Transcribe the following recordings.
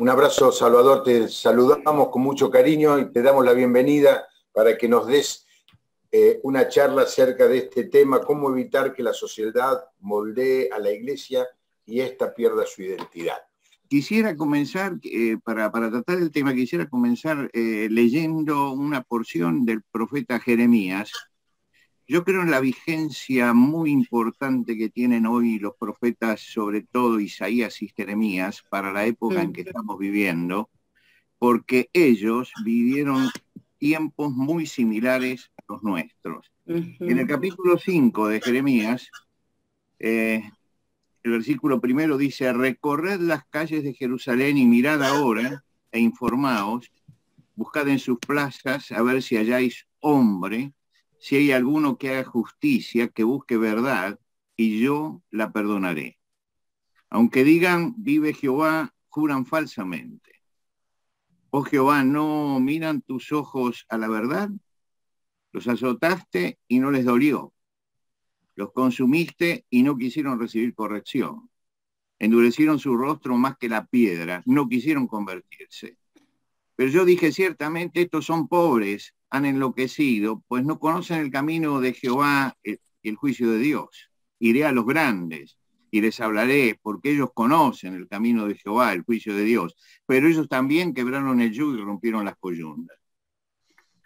Un abrazo, Salvador, te saludamos con mucho cariño y te damos la bienvenida para que nos des una charla acerca de este tema, cómo evitar que la sociedad moldee a la Iglesia y ésta pierda su identidad. Quisiera comenzar, para tratar el tema, quisiera comenzar leyendo una porción del profeta Jeremías. Yo creo en la vigencia muy importante que tienen hoy los profetas, sobre todo Isaías y Jeremías, para la época en que estamos viviendo, porque ellos vivieron tiempos muy similares a los nuestros. En el capítulo 5 de Jeremías, el versículo primero dice: recorred las calles de Jerusalén y mirad ahora e informaos, buscad en sus plazas a ver si halláis hombre, si hay alguno que haga justicia, que busque verdad, y yo la perdonaré. Aunque digan, vive Jehová, juran falsamente. Oh Jehová, ¿no miran tus ojos a la verdad? Los azotaste y no les dolió. Los consumiste y no quisieron recibir corrección. Endurecieron su rostro más que la piedra, no quisieron convertirse. Pero yo dije, ciertamente estos son pobres, han enloquecido, pues no conocen el camino de Jehová y el juicio de Dios. Iré a los grandes y les hablaré, porque ellos conocen el camino de Jehová, el juicio de Dios. Pero ellos también quebraron el yugo y rompieron las coyundas.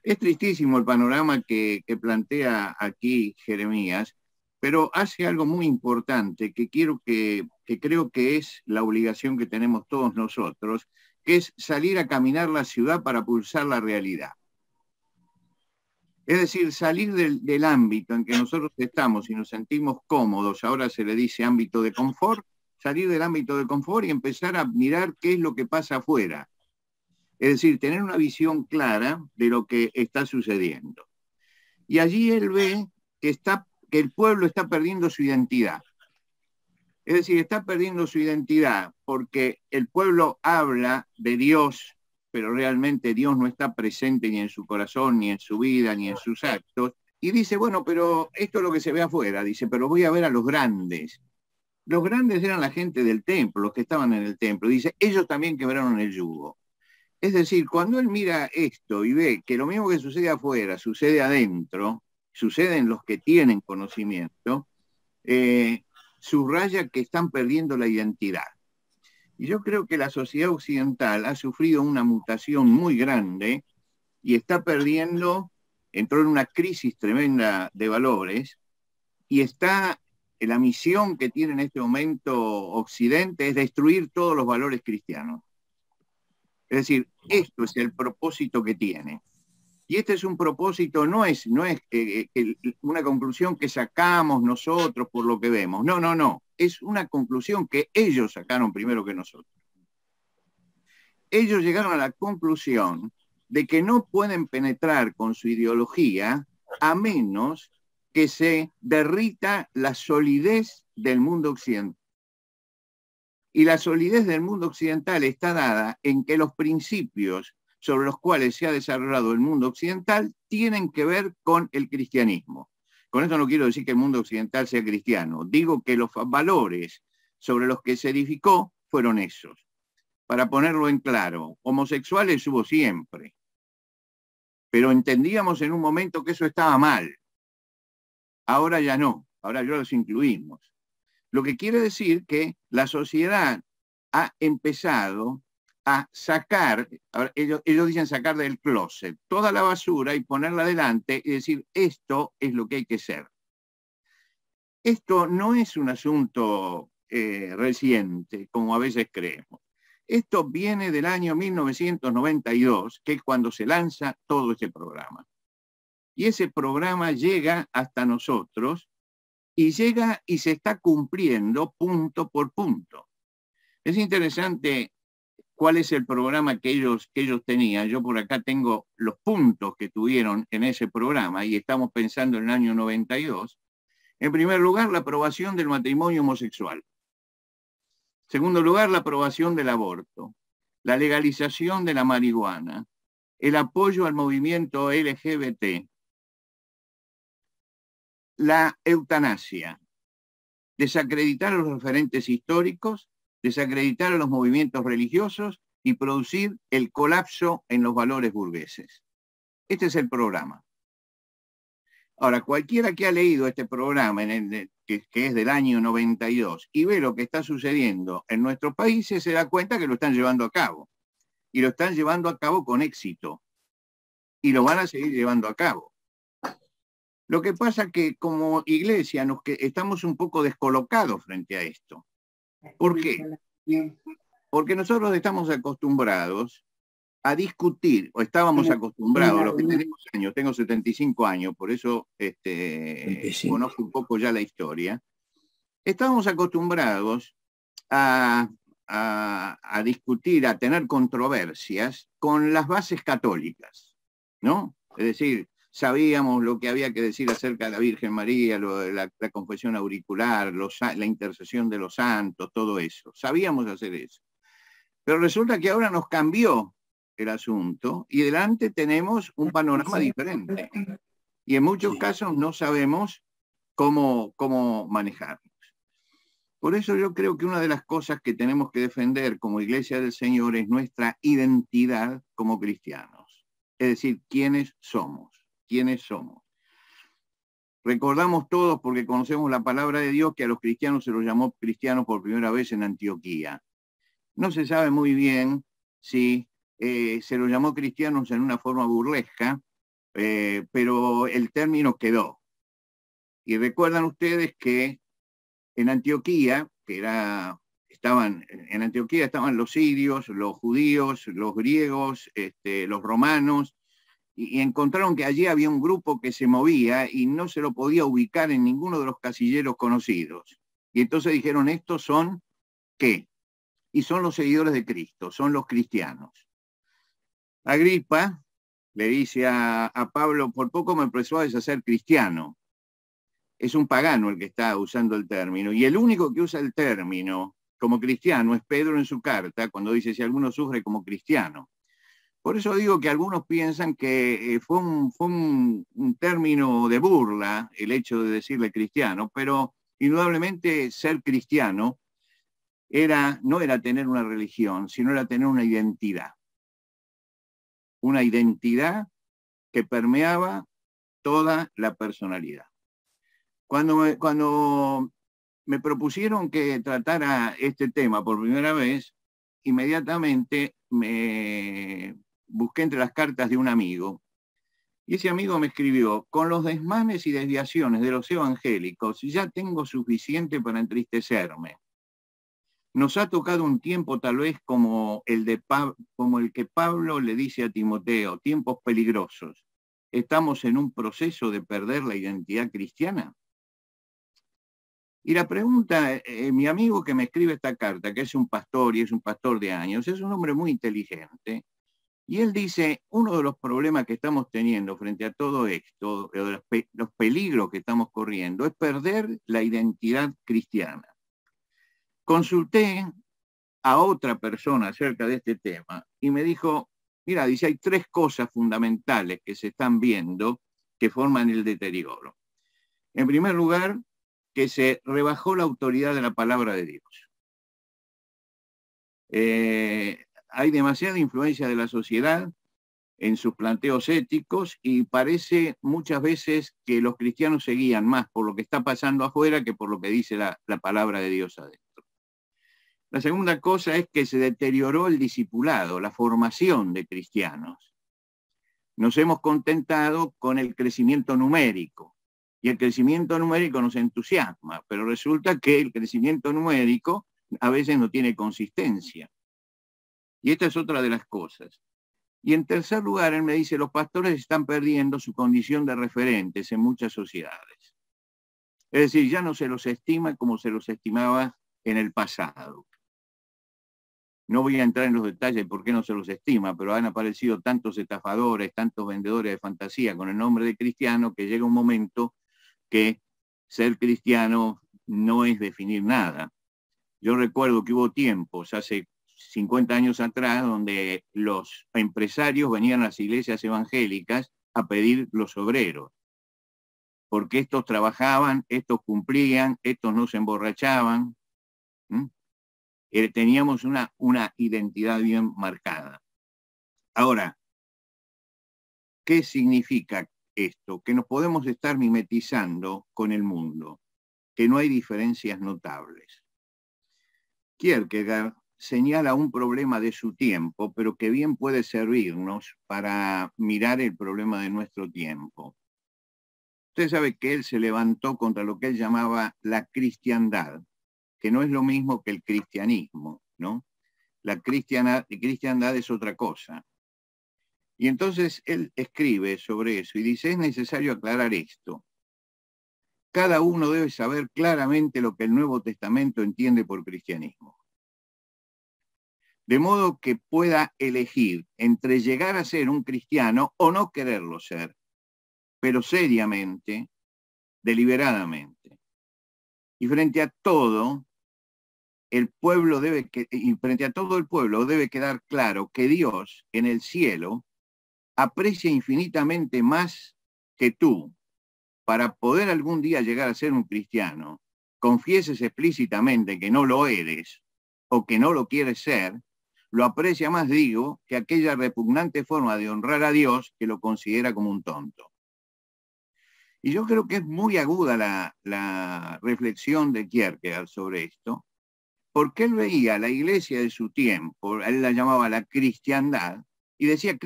Es tristísimo el panorama que plantea aquí Jeremías, pero hace algo muy importante que creo que es la obligación que tenemos todos nosotros, que es salir a caminar la ciudad para pulsar la realidad. Es decir, salir del ámbito en que nosotros estamos y nos sentimos cómodos, ahora se le dice ámbito de confort, salir del ámbito de confort y empezar a mirar qué es lo que pasa afuera. Es decir, tener una visión clara de lo que está sucediendo. Y allí él ve que el pueblo está perdiendo su identidad. Es decir, está perdiendo su identidad porque el pueblo habla de Dios, pero realmente Dios no está presente ni en su corazón, ni en su vida, ni en sus actos. Y dice, bueno, pero esto es lo que se ve afuera. Dice, pero voy a ver a los grandes. Los grandes eran la gente del templo, los que estaban en el templo. Dice, ellos también quebraron el yugo. Es decir, cuando él mira esto y ve que lo mismo que sucede afuera, sucede adentro, sucede en los que tienen conocimiento, subraya que están perdiendo la identidad. Y yo creo que la sociedad occidental ha sufrido una mutación muy grande y está perdiendo, entró en una crisis tremenda de valores y la misión que tiene en este momento Occidente es destruir todos los valores cristianos. Es decir, esto es el propósito que tiene. Y este es un propósito, no es una conclusión que sacamos nosotros por lo que vemos. No. Es una conclusión que ellos sacaron primero que nosotros. Ellos llegaron a la conclusión de que no pueden penetrar con su ideología a menos que se derrita la solidez del mundo occidental. Y la solidez del mundo occidental está dada en que los principios sobre los cuales se ha desarrollado el mundo occidental tienen que ver con el cristianismo. Con esto no quiero decir que el mundo occidental sea cristiano, digo que los valores sobre los que se edificó fueron esos. Para ponerlo en claro, homosexuales hubo siempre, pero entendíamos en un momento que eso estaba mal. Ahora ya no, ahora ya los incluimos. Lo que quiere decir que la sociedad ha empezado a sacar, ellos dicen sacar del closet, toda la basura y ponerla delante y decir, esto es lo que hay que ser. Esto no es un asunto reciente, como a veces creemos. Esto viene del año 1992, que es cuando se lanza todo este programa. Y ese programa llega hasta nosotros y llega y se está cumpliendo punto por punto. Es interesante cuál es el programa que ellos tenían. Yo por acá tengo los puntos que tuvieron en ese programa y estamos pensando en el año 92. En primer lugar, la aprobación del matrimonio homosexual. En segundo lugar, la aprobación del aborto, la legalización de la marihuana, el apoyo al movimiento LGBT, la eutanasia, desacreditar a los referentes históricos, desacreditar a los movimientos religiosos y producir el colapso en los valores burgueses. Este es el programa. Ahora, cualquiera que ha leído este programa, que es del año 92, y ve lo que está sucediendo en nuestros países, se da cuenta que lo están llevando a cabo. Y lo están llevando a cabo con éxito. Y lo van a seguir llevando a cabo. Lo que pasa que como iglesia estamos un poco descolocados frente a esto. ¿Por qué? Porque nosotros estamos acostumbrados a discutir, o estábamos acostumbrados, los que tenemos años, tengo 75 años, por eso conozco un poco ya la historia, estábamos acostumbrados a discutir, a tener controversias con las bases católicas, ¿no? Es decir, sabíamos lo que había que decir acerca de la Virgen María, la confesión auricular, la intercesión de los santos, todo eso. Sabíamos hacer eso. Pero resulta que ahora nos cambió el asunto y delante tenemos un panorama diferente. Y en muchos casos no sabemos cómo manejarnos. Por eso yo creo que una de las cosas que tenemos que defender como Iglesia del Señor es nuestra identidad como cristianos. Es decir, ¿quiénes somos? ¿Quiénes somos? Recordamos todos, porque conocemos la palabra de Dios, que a los cristianos se los llamó cristianos por primera vez en Antioquía. No se sabe muy bien si se los llamó cristianos en una forma burlesca, pero el término quedó. Y recuerdan ustedes que en Antioquía, en Antioquía estaban los sirios, los judíos, los griegos, los romanos, y encontraron que allí había un grupo que se movía y no se lo podía ubicar en ninguno de los casilleros conocidos. Y entonces dijeron, ¿estos son qué? Y son los seguidores de Cristo, son los cristianos. Agripa le dice a Pablo, por poco me persuades a ser cristiano. Es un pagano el que está usando el término, y el único que usa el término como cristiano es Pedro en su carta, cuando dice, si alguno sufre como cristiano. Por eso digo que algunos piensan que fue un término de burla el hecho de decirle cristiano, pero indudablemente ser cristiano no era tener una religión, sino era tener una identidad. Una identidad que permeaba toda la personalidad. Cuando me propusieron que tratara este tema por primera vez, inmediatamente me busqué entre las cartas de un amigo, y ese amigo me escribió, con los desmanes y desviaciones de los evangélicos, ya tengo suficiente para entristecerme. Nos ha tocado un tiempo tal vez como el que Pablo le dice a Timoteo, tiempos peligrosos. ¿Estamos en un proceso de perder la identidad cristiana? Y la pregunta, mi amigo que me escribe esta carta, que es un pastor y es un pastor de años, es un hombre muy inteligente, y él dice, uno de los problemas que estamos teniendo frente a todo esto, los peligros que estamos corriendo, es perder la identidad cristiana. Consulté a otra persona acerca de este tema y me dijo, mira, dice, hay tres cosas fundamentales que se están viendo que forman el deterioro. En primer lugar, que se rebajó la autoridad de la palabra de Dios. Hay demasiada influencia de la sociedad en sus planteos éticos y parece muchas veces que los cristianos se guían más por lo que está pasando afuera que por lo que dice la palabra de Dios adentro. La segunda cosa es que se deterioró el discipulado, la formación de cristianos. Nos hemos contentado con el crecimiento numérico. Y el crecimiento numérico nos entusiasma, pero resulta que el crecimiento numérico a veces no tiene consistencia. Y esta es otra de las cosas. Y en tercer lugar, él me dice, los pastores están perdiendo su condición de referentes en muchas sociedades. Es decir, ya no se los estima como se los estimaba en el pasado. No voy a entrar en los detalles de por qué no se los estima, pero han aparecido tantos estafadores, tantos vendedores de fantasía con el nombre de cristiano, que llega un momento que ser cristiano no es definir nada. Yo recuerdo que hubo tiempos, hace 50 años atrás, donde los empresarios venían a las iglesias evangélicas a pedir los obreros, porque estos trabajaban, estos cumplían, estos no se emborrachaban. Teníamos una identidad bien marcada. Ahora, ¿qué significa esto? Que nos podemos estar mimetizando con el mundo, que no hay diferencias notables. Kierkegaard señala un problema de su tiempo, pero que bien puede servirnos para mirar el problema de nuestro tiempo. Usted sabe que él se levantó contra lo que él llamaba la cristiandad, que no es lo mismo que el cristianismo, ¿no? La cristiandad es otra cosa. Y entonces él escribe sobre eso y dice, es necesario aclarar esto. Cada uno debe saber claramente lo que el Nuevo Testamento entiende por cristianismo. De modo que pueda elegir entre llegar a ser un cristiano o no quererlo ser, pero seriamente, deliberadamente. Y frente a todo, frente a todo el pueblo debe quedar claro que Dios en el cielo aprecia infinitamente más que tú, para poder algún día llegar a ser un cristiano, confieses explícitamente que no lo eres o que no lo quieres ser, lo aprecia más, digo, que aquella repugnante forma de honrar a Dios que lo considera como un tonto. Y yo creo que es muy aguda la reflexión de Kierkegaard sobre esto, porque él veía la iglesia de su tiempo, él la llamaba la cristiandad, y decía, el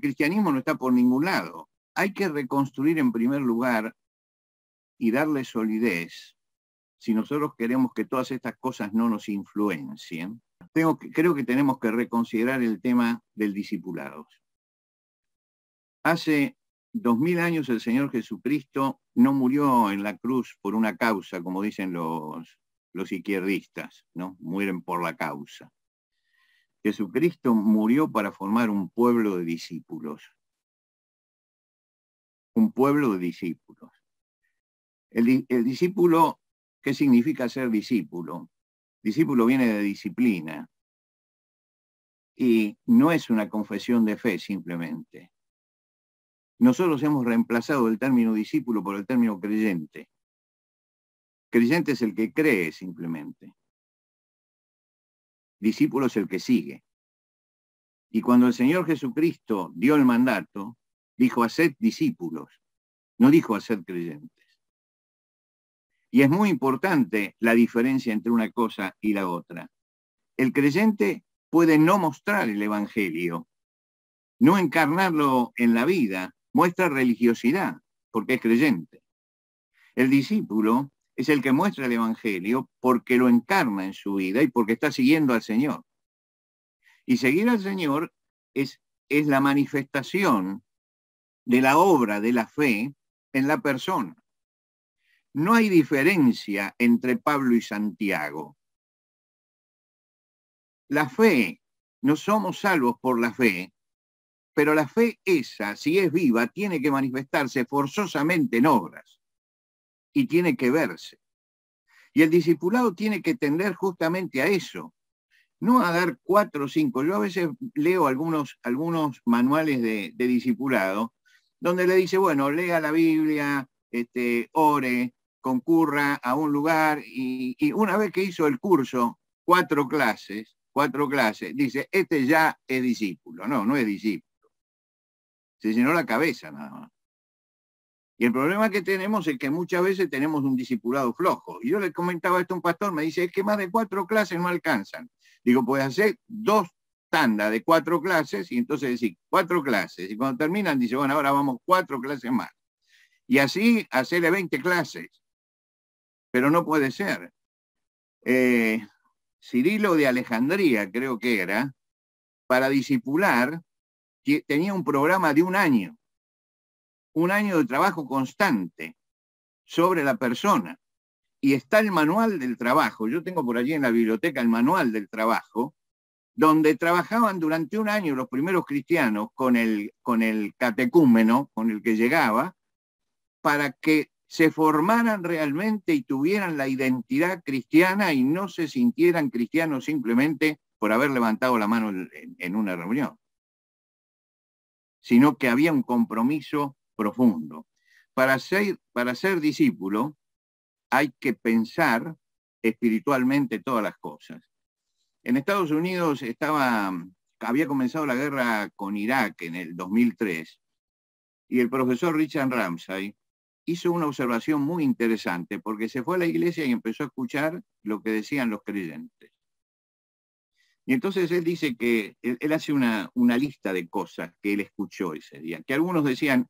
cristianismo no está por ningún lado. Hay que reconstruir en primer lugar y darle solidez, si nosotros queremos que todas estas cosas no nos influencien. Creo que tenemos que reconsiderar el tema del discipulado. Hace 2000 años el Señor Jesucristo no murió en la cruz por una causa, como dicen los izquierdistas, ¿no? Mueren por la causa. Jesucristo murió para formar un pueblo de discípulos. Un pueblo de discípulos. El discípulo, ¿qué significa ser discípulo? Discípulo viene de disciplina. Y no es una confesión de fe simplemente. Nosotros hemos reemplazado el término discípulo por el término creyente. Creyente es el que cree simplemente. Discípulo es el que sigue. Y cuando el Señor Jesucristo dio el mandato, dijo, haced discípulos, no dijo haced creyentes. Y es muy importante la diferencia entre una cosa y la otra. El creyente puede no mostrar el Evangelio, no encarnarlo en la vida, muestra religiosidad, porque es creyente. El discípulo es el que muestra el Evangelio porque lo encarna en su vida y porque está siguiendo al Señor. Y seguir al Señor es la manifestación de la obra de la fe en la persona. No hay diferencia entre Pablo y Santiago. La fe, no somos salvos por la fe, pero la fe esa, si es viva, tiene que manifestarse forzosamente en obras y tiene que verse. Y el discipulado tiene que tender justamente a eso, no a dar 4 o 5. Yo a veces leo algunos manuales de discipulado donde le dice, bueno, lea la Biblia, ore, concurra a un lugar y una vez que hizo el curso, 4 clases, dice, este ya es discípulo. No, no es discípulo. Se llenó la cabeza nada más. Y el problema que tenemos es que muchas veces tenemos un discipulado flojo. Y yo le comentaba esto a un pastor, me dice, es que más de 4 clases no alcanzan. Digo, puedes hacer 2 tandas de 4 clases y entonces decir 4 clases. Y cuando terminan, dice, bueno, ahora vamos 4 clases más. Y así hacerle 20 clases. Pero no puede ser. Cirilo de Alejandría, creo que era, para discipular, tenía un programa de un año de trabajo constante sobre la persona. Y está el manual del trabajo. Yo tengo por allí en la biblioteca el manual del trabajo, donde trabajaban durante un año los primeros cristianos con el catecúmeno, con el que llegaba, para que se formaran realmente y tuvieran la identidad cristiana y no se sintieran cristianos simplemente por haber levantado la mano en una reunión, sino que había un compromiso profundo. Para ser discípulo hay que pensar espiritualmente todas las cosas. En Estados Unidos había comenzado la guerra con Irak en el 2003 y el profesor Richard Ramsay hizo una observación muy interesante porque se fue a la iglesia y empezó a escuchar lo que decían los creyentes. Y entonces él dice que él hace una lista de cosas que él escuchó ese día, que algunos decían,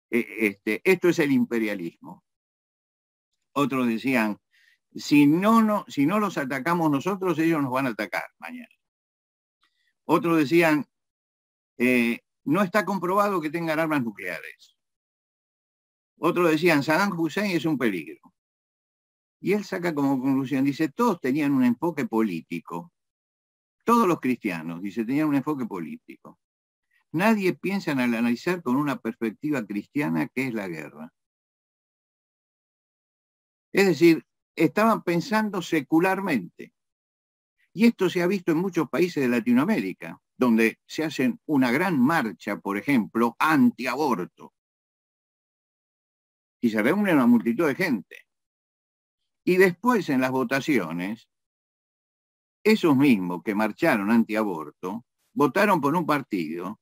esto es el imperialismo. Otros decían, si no los atacamos nosotros, ellos nos van a atacar mañana. Otros decían, no está comprobado que tengan armas nucleares. Otros decían, Saddam Hussein es un peligro. Y él saca como conclusión, dice, todos tenían un enfoque político. Todos los cristianos, dice, tenían un enfoque político. Nadie piensa en analizar con una perspectiva cristiana qué es la guerra. Es decir, estaban pensando secularmente. Y esto se ha visto en muchos países de Latinoamérica, donde se hacen una gran marcha, por ejemplo, antiaborto. Y se reúne una multitud de gente. Y después en las votaciones, esos mismos que marcharon antiaborto, votaron por un partido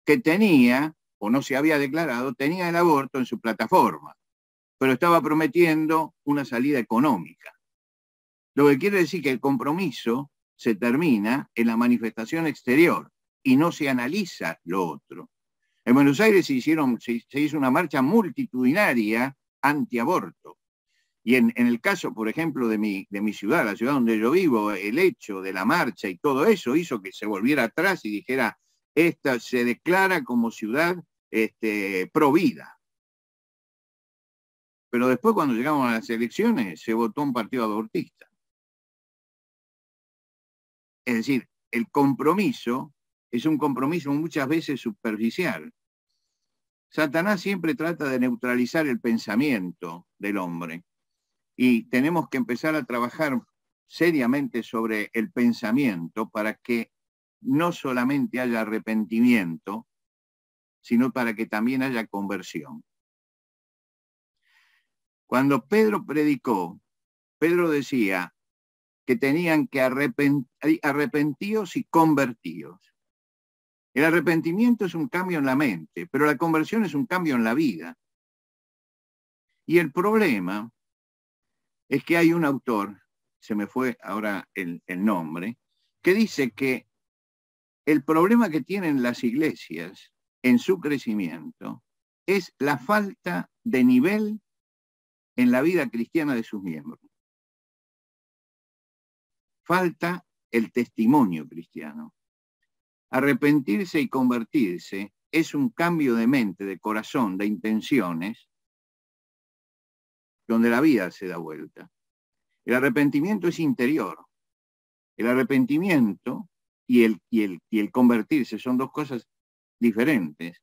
que tenía, o no se había declarado, tenía el aborto en su plataforma, pero estaba prometiendo una salida económica. Lo que quiere decir que el compromiso se termina en la manifestación exterior y no se analiza lo otro. En Buenos Aires se hizo una marcha multitudinaria antiaborto. Y en el caso, por ejemplo, de mi ciudad, la ciudad donde yo vivo, el hecho de la marcha y todo eso hizo que se volviera atrás y dijera, esta se declara como ciudad pro vida. Pero después, cuando llegamos a las elecciones, se votó un partido abortista. Es decir, el compromiso es un compromiso muchas veces superficial. Satanás siempre trata de neutralizar el pensamiento del hombre y tenemos que empezar a trabajar seriamente sobre el pensamiento para que no solamente haya arrepentimiento, sino para que también haya conversión. Cuando Pedro predicó, Pedro decía que tenían que arrepentíos y convertíos. El arrepentimiento es un cambio en la mente, pero la conversión es un cambio en la vida. Y el problema es que hay un autor, se me fue ahora el nombre, que dice que el problema que tienen las iglesias en su crecimiento es la falta de nivel en la vida cristiana de sus miembros. Falta el testimonio cristiano. Arrepentirse y convertirse es un cambio de mente, de corazón, de intenciones, donde la vida se da vuelta. El arrepentimiento es interior. El arrepentimiento y el convertirse son dos cosas diferentes.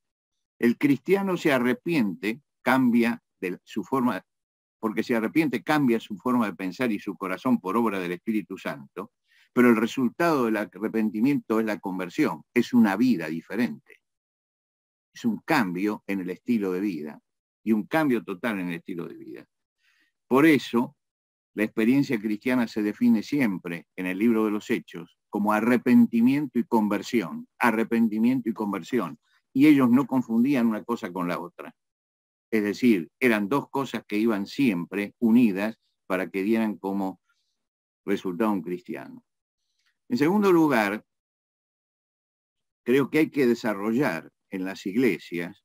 El cristiano se arrepiente, cambia su forma, porque se arrepiente, cambia su forma de pensar y su corazón por obra del Espíritu Santo, pero el resultado del arrepentimiento es la conversión, es una vida diferente. Es un cambio en el estilo de vida y un cambio total en el estilo de vida. Por eso, la experiencia cristiana se define siempre en el libro de los Hechos como arrepentimiento y conversión, arrepentimiento y conversión. Y ellos no confundían una cosa con la otra. Es decir, eran dos cosas que iban siempre unidas para que dieran como resultado un cristiano. En segundo lugar, creo que hay que desarrollar en las iglesias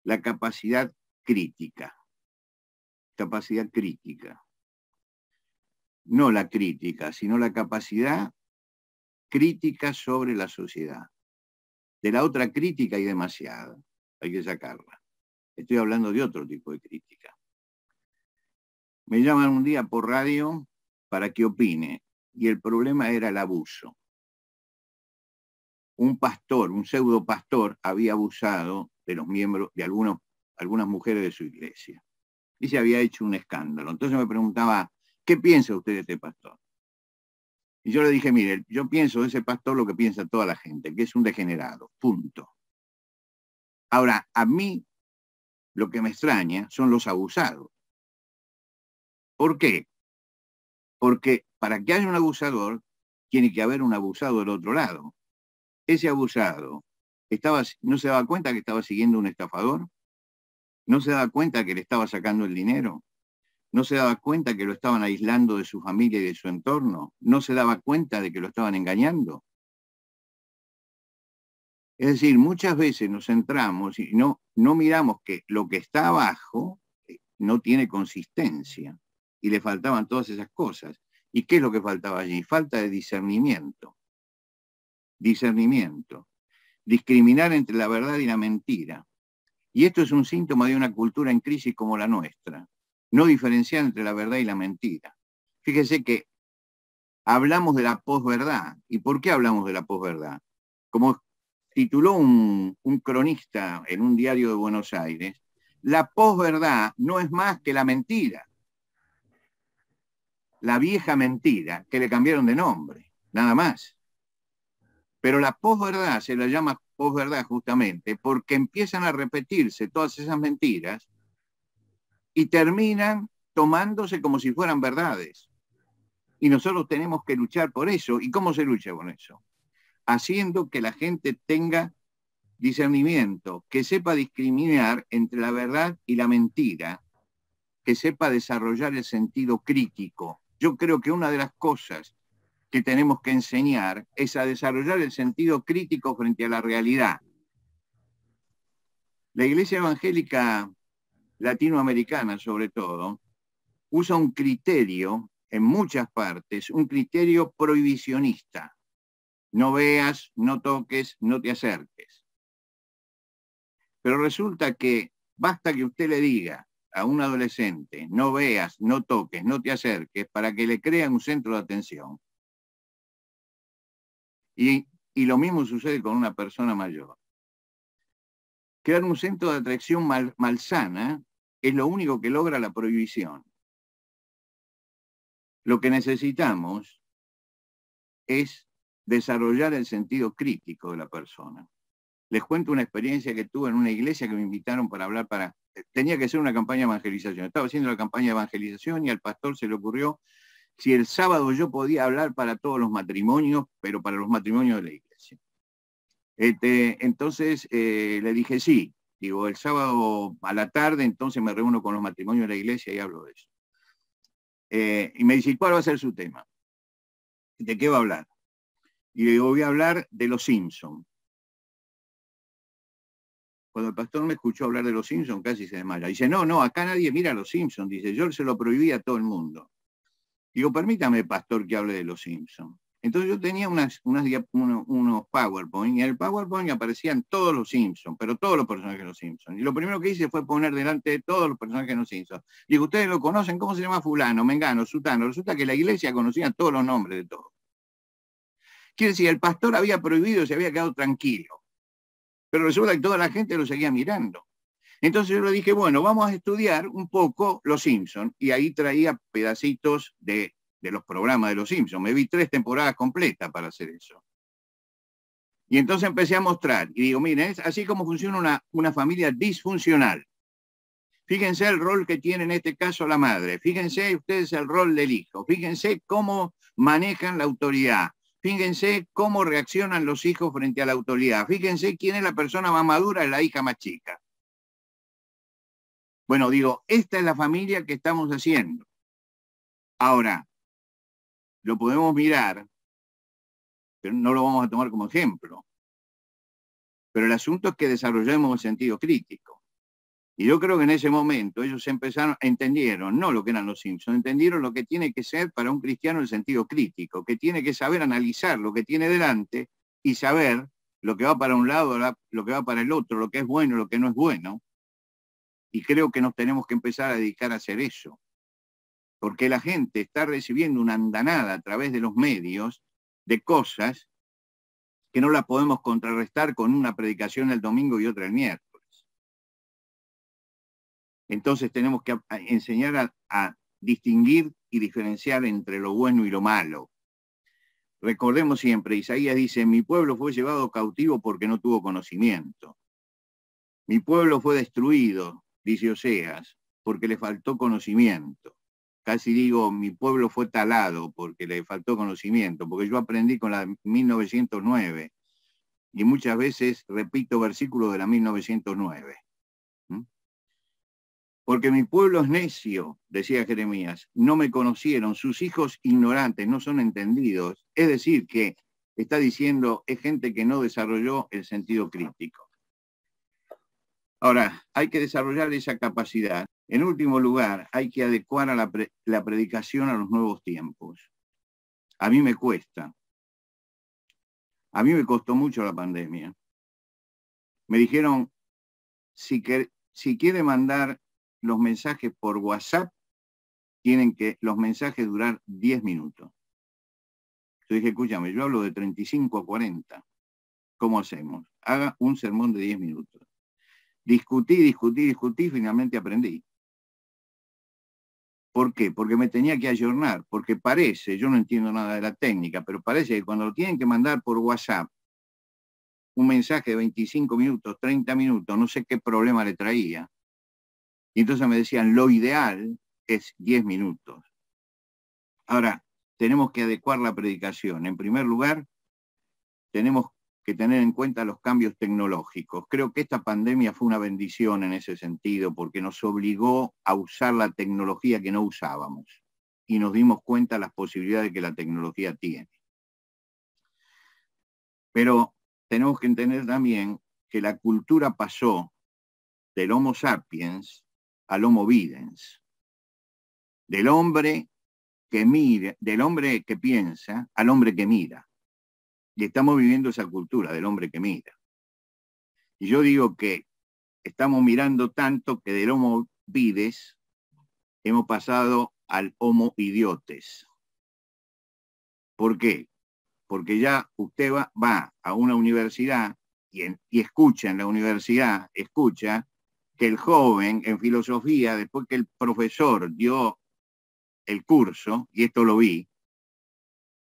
la capacidad crítica. Capacidad crítica. No la crítica, sino la capacidad crítica sobre la sociedad. De la otra crítica hay demasiada, hay que sacarla. Estoy hablando de otro tipo de crítica. Me llaman un día por radio para que opine, y el problema era el abuso. Un pastor, un pseudo pastor, había abusado de los miembros, de algunas mujeres de su iglesia. Y se había hecho un escándalo. Entonces me preguntaba, ¿qué piensa usted de este pastor? Y yo le dije, mire, yo pienso de ese pastor lo que piensa toda la gente, que es un degenerado, punto. Ahora, a mí lo que me extraña son los abusados. ¿Por qué? Porque para que haya un abusador, tiene que haber un abusado del otro lado. Ese abusado no se daba cuenta que estaba siguiendo un estafador, no se daba cuenta que le estaba sacando el dinero, no se daba cuenta que lo estaban aislando de su familia y de su entorno, no se daba cuenta de que lo estaban engañando. Es decir, muchas veces nos centramos y no miramos que lo que está abajo no tiene consistencia y le faltaban todas esas cosas. ¿Y qué es lo que faltaba allí? Falta de discernimiento. Discernimiento. Discriminar entre la verdad y la mentira. Y esto es un síntoma de una cultura en crisis como la nuestra. No diferenciar entre la verdad y la mentira. Fíjese que hablamos de la posverdad. ¿Y por qué hablamos de la posverdad? Como tituló un cronista en un diario de Buenos Aires, la posverdad no es más que la mentira. La vieja mentira que le cambiaron de nombre, nada más. Pero la posverdad se la llama posverdad justamente porque empiezan a repetirse todas esas mentiras y terminan tomándose como si fueran verdades. Y nosotros tenemos que luchar por eso. ¿Y cómo se lucha con eso? Haciendo que la gente tenga discernimiento, que sepa discriminar entre la verdad y la mentira, que sepa desarrollar el sentido crítico. Yo creo que una de las cosas que tenemos que enseñar es a desarrollar el sentido crítico frente a la realidad. La Iglesia Evangélica latinoamericana, sobre todo, usa un criterio en muchas partes, un criterio prohibicionista. No veas, no toques, no te acerques. Pero resulta que basta que usted le diga a un adolescente, no veas, no toques, no te acerques, para que le crean un centro de atención. Y lo mismo sucede con una persona mayor. Crear un centro de atracción malsana es lo único que logra la prohibición. Lo que necesitamos es desarrollar el sentido crítico de la persona. Les cuento una experiencia que tuve en una iglesia que me invitaron para hablar tenía que ser una campaña de evangelización. Estaba haciendo la campaña de evangelización y al pastor se le ocurrió si el sábado yo podía hablar para todos los matrimonios, pero para los matrimonios de la iglesia. Entonces le dije sí. Digo, el sábado a la tarde, entonces me reúno con los matrimonios de la iglesia y hablo de eso. Y me dice, ¿cuál va a ser su tema? ¿De qué va a hablar? Y le digo, voy a hablar de los Simpsons. Cuando el pastor me escuchó hablar de los Simpsons, casi se desmaya. Dice, no, acá nadie mira a los Simpsons. Dice, yo se lo prohibí a todo el mundo. Digo, permítame, pastor, que hable de los Simpsons. Entonces yo tenía unos PowerPoint, y en el PowerPoint aparecían todos los Simpsons, pero todos los personajes de los Simpsons. Y lo primero que hice fue poner delante de todos los personajes de los Simpsons. Digo, ¿ustedes lo conocen? ¿Cómo se llama fulano, mengano, sutano? Resulta que la iglesia conocía todos los nombres de todos. Quiere decir, el pastor había prohibido y se había quedado tranquilo. Pero resulta que toda la gente lo seguía mirando. Entonces yo le dije, bueno, vamos a estudiar un poco los Simpsons. Y ahí traía pedacitos de los programas de los Simpsons. Me vi 3 temporadas completas para hacer eso. Y entonces empecé a mostrar. Y digo, miren, es así como funciona una familia disfuncional. Fíjense el rol que tiene en este caso la madre. Fíjense ustedes el rol del hijo. Fíjense cómo manejan la autoridad. Fíjense cómo reaccionan los hijos frente a la autoridad. Fíjense quién es la persona más madura y la hija más chica. Bueno, digo, esta es la familia que estamos haciendo. Ahora, lo podemos mirar, pero no lo vamos a tomar como ejemplo. Pero el asunto es que desarrollemos el sentido crítico. Y yo creo que en ese momento ellos entendieron, no lo que eran los Simpsons, entendieron lo que tiene que ser para un cristiano el sentido crítico, que tiene que saber analizar lo que tiene delante y saber lo que va para un lado, lo que va para el otro, lo que es bueno, lo que no es bueno. Y creo que nos tenemos que empezar a dedicar a hacer eso. Porque la gente está recibiendo una andanada a través de los medios de cosas que no las podemos contrarrestar con una predicación el domingo y otra el miércoles. Entonces tenemos que enseñar a distinguir y diferenciar entre lo bueno y lo malo. Recordemos siempre, Isaías dice, mi pueblo fue llevado cautivo porque no tuvo conocimiento. Mi pueblo fue destruido, dice Oseas, porque le faltó conocimiento. casi digo, mi pueblo fue talado porque le faltó conocimiento, porque yo aprendí con la 1909 y muchas veces repito versículos de la 1909. Porque mi pueblo es necio, decía Jeremías, no me conocieron, sus hijos ignorantes, no son entendidos. Es decir, que está diciendo, es gente que no desarrolló el sentido crítico. Ahora, hay que desarrollar esa capacidad. En último lugar, hay que adecuar a la predicación a los nuevos tiempos. A mí me cuesta. A mí me costó mucho la pandemia. Me dijeron, si quiere mandar los mensajes por WhatsApp, tienen que los mensajes durar 10 minutos. Yo dije, escúchame, yo hablo de 35 a 40. ¿Cómo hacemos? Haga un sermón de 10 minutos. Discutí, finalmente aprendí. ¿Por qué? Porque me tenía que ayornar, porque parece, yo no entiendo nada de la técnica, pero parece que cuando lo tienen que mandar por WhatsApp, un mensaje de 25 minutos, 30 minutos, no sé qué problema le traía. Y entonces me decían, lo ideal es 10 minutos. Ahora, tenemos que adecuar la predicación. En primer lugar, tenemos que tener en cuenta los cambios tecnológicos. Creo que esta pandemia fue una bendición en ese sentido, porque nos obligó a usar la tecnología que no usábamos y nos dimos cuenta de las posibilidades que la tecnología tiene. Pero tenemos que entender también que la cultura pasó del Homo sapiens al Homo videns, del hombre que mira, del hombre que piensa al hombre que mira. Y estamos viviendo esa cultura del hombre que mira. Y yo digo que estamos mirando tanto que del Homo vides hemos pasado al Homo idiotes. ¿Por qué? Porque ya usted va a una universidad y escucha en la universidad, escucha que el joven en filosofía, después que el profesor dio el curso, y esto lo vi,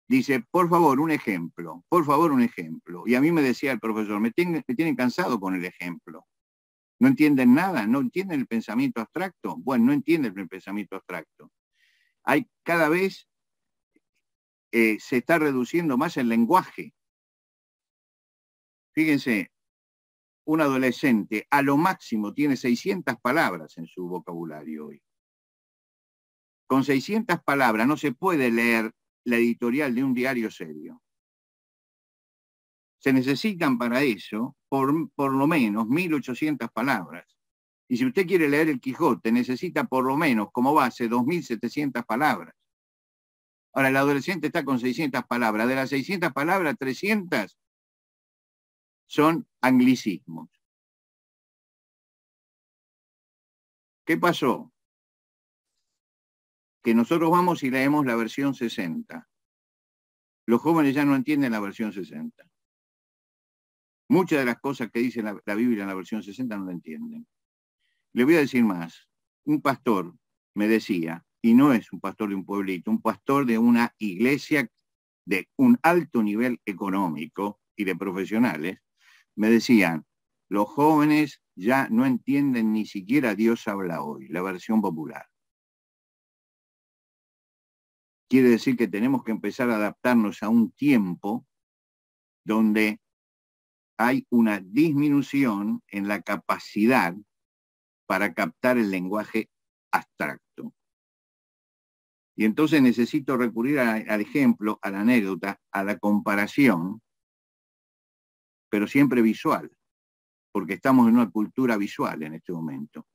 dice, por favor, un ejemplo, por favor, un ejemplo. Y a mí me decía el profesor, me tienen cansado con el ejemplo. ¿No entienden nada? ¿No entienden el pensamiento abstracto? Bueno, no entienden el pensamiento abstracto. Hay cada vez se está reduciendo más el lenguaje. Fíjense, un adolescente a lo máximo tiene 600 palabras en su vocabulario hoy. Con 600 palabras no se puede leer la editorial de un diario serio. Se necesitan para eso por lo menos 1800 palabras. Y si usted quiere leer el Quijote, necesita por lo menos como base 2700 palabras. Ahora, el adolescente está con 600 palabras. De las 600 palabras, 300 son anglicismos. ¿Qué pasó? Que nosotros vamos y leemos la versión 60. Los jóvenes ya no entienden la versión 60. Muchas de las cosas que dice la Biblia en la versión 60 no la entienden. Le voy a decir más. Un pastor me decía, y no es un pastor de un pueblito, un pastor de una iglesia de un alto nivel económico y de profesionales, me decían, los jóvenes ya no entienden ni siquiera Dios habla hoy, la versión popular. Quiere decir que tenemos que empezar a adaptarnos a un tiempo donde hay una disminución en la capacidad para captar el lenguaje abstracto. Y entonces necesito recurrir al ejemplo, a la anécdota, a la comparación, pero siempre visual, porque estamos en una cultura visual en este momento.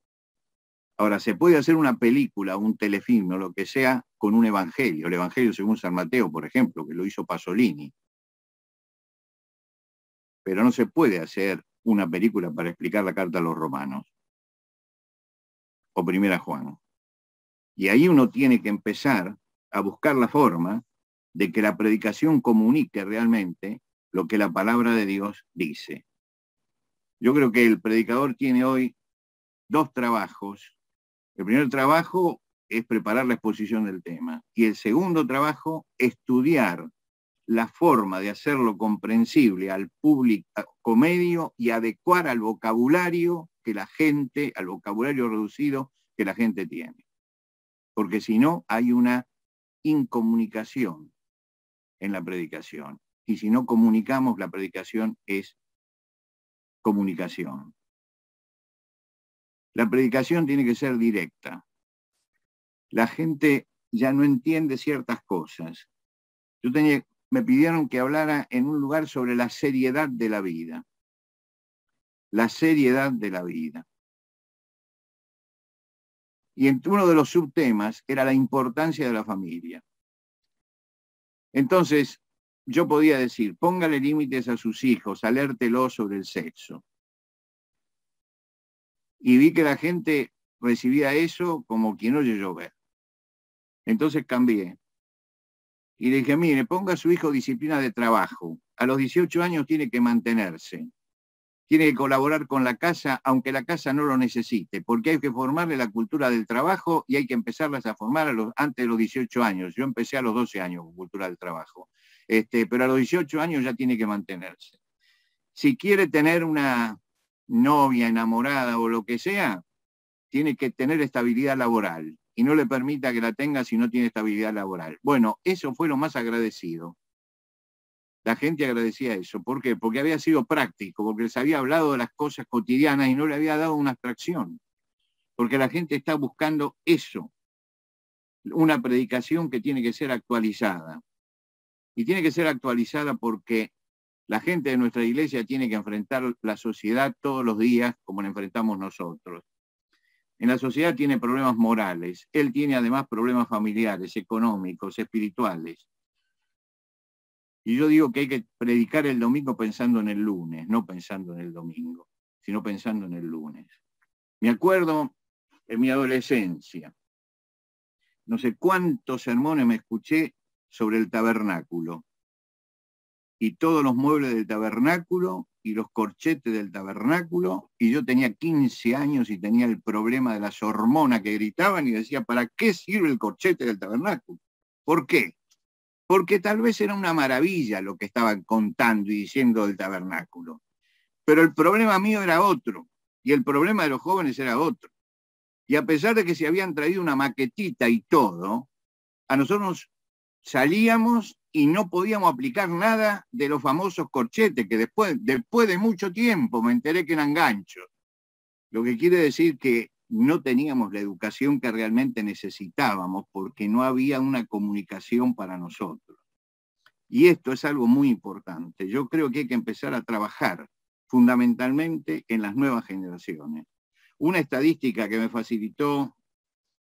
Ahora, se puede hacer una película, un telefilm o lo que sea con un evangelio, el evangelio según San Mateo, por ejemplo, que lo hizo Pasolini. Pero no se puede hacer una película para explicar la carta a los romanos o Primera Juan. Y ahí uno tiene que empezar a buscar la forma de que la predicación comunique realmente lo que la palabra de Dios dice. Yo creo que el predicador tiene hoy dos trabajos. El primer trabajo es preparar la exposición del tema. Y el segundo trabajo, estudiar la forma de hacerlo comprensible al público medio y adecuar al vocabulario que la gente, al vocabulario reducido que la gente tiene. porque si no hay una incomunicación en la predicación. Y si no comunicamos, la predicación es comunicación. La predicación tiene que ser directa. La gente ya no entiende ciertas cosas. Me pidieron que hablara en un lugar sobre la seriedad de la vida. La seriedad de la vida. Y uno de los subtemas era la importancia de la familia. Entonces, yo podía decir, póngale límites a sus hijos, alértelos sobre el sexo. Y vi que la gente recibía eso como quien oye llover. Entonces cambié. Y le dije, mire, ponga a su hijo disciplina de trabajo. A los 18 años tiene que mantenerse. Tiene que colaborar con la casa, aunque la casa no lo necesite, porque hay que formarle la cultura del trabajo y hay que empezarlas a formar antes de los 18 años. Yo empecé a los 12 años con cultura del trabajo. Pero a los 18 años ya tiene que mantenerse. Si quiere tener una novia enamorada o lo que sea, tiene que tener estabilidad laboral y no le permita que la tenga si no tiene estabilidad laboral. Bueno, eso fue lo más agradecido. La gente agradecía eso. ¿Por qué? Porque había sido práctico, porque les había hablado de las cosas cotidianas y no le había dado una abstracción. Porque la gente está buscando eso, una predicación que tiene que ser actualizada. Y tiene que ser actualizada porque la gente de nuestra iglesia tiene que enfrentar la sociedad todos los días como la enfrentamos nosotros. En la sociedad tiene problemas morales, él tiene además problemas familiares, económicos, espirituales. Y yo digo que hay que predicar el domingo pensando en el lunes, no pensando en el domingo, sino pensando en el lunes. Me acuerdo en mi adolescencia, no sé cuántos sermones me escuché sobre el tabernáculo. Y todos los muebles del tabernáculo y los corchetes del tabernáculo, y yo tenía 15 años y tenía el problema de las hormonas que gritaban y decía, ¿para qué sirve el corchete del tabernáculo? ¿Por qué? Porque tal vez era una maravilla lo que estaban contando y diciendo del tabernáculo. Pero el problema mío era otro, y el problema de los jóvenes era otro. Y a pesar de que se habían traído una maquetita y todo, a nosotros salíamos y no podíamos aplicar nada de los famosos corchetes, que después de mucho tiempo me enteré que eran ganchos. Lo que quiere decir que no teníamos la educación que realmente necesitábamos porque no había una comunicación para nosotros. Y esto es algo muy importante. Yo creo que hay que empezar a trabajar fundamentalmente en las nuevas generaciones. Una estadística que me facilitó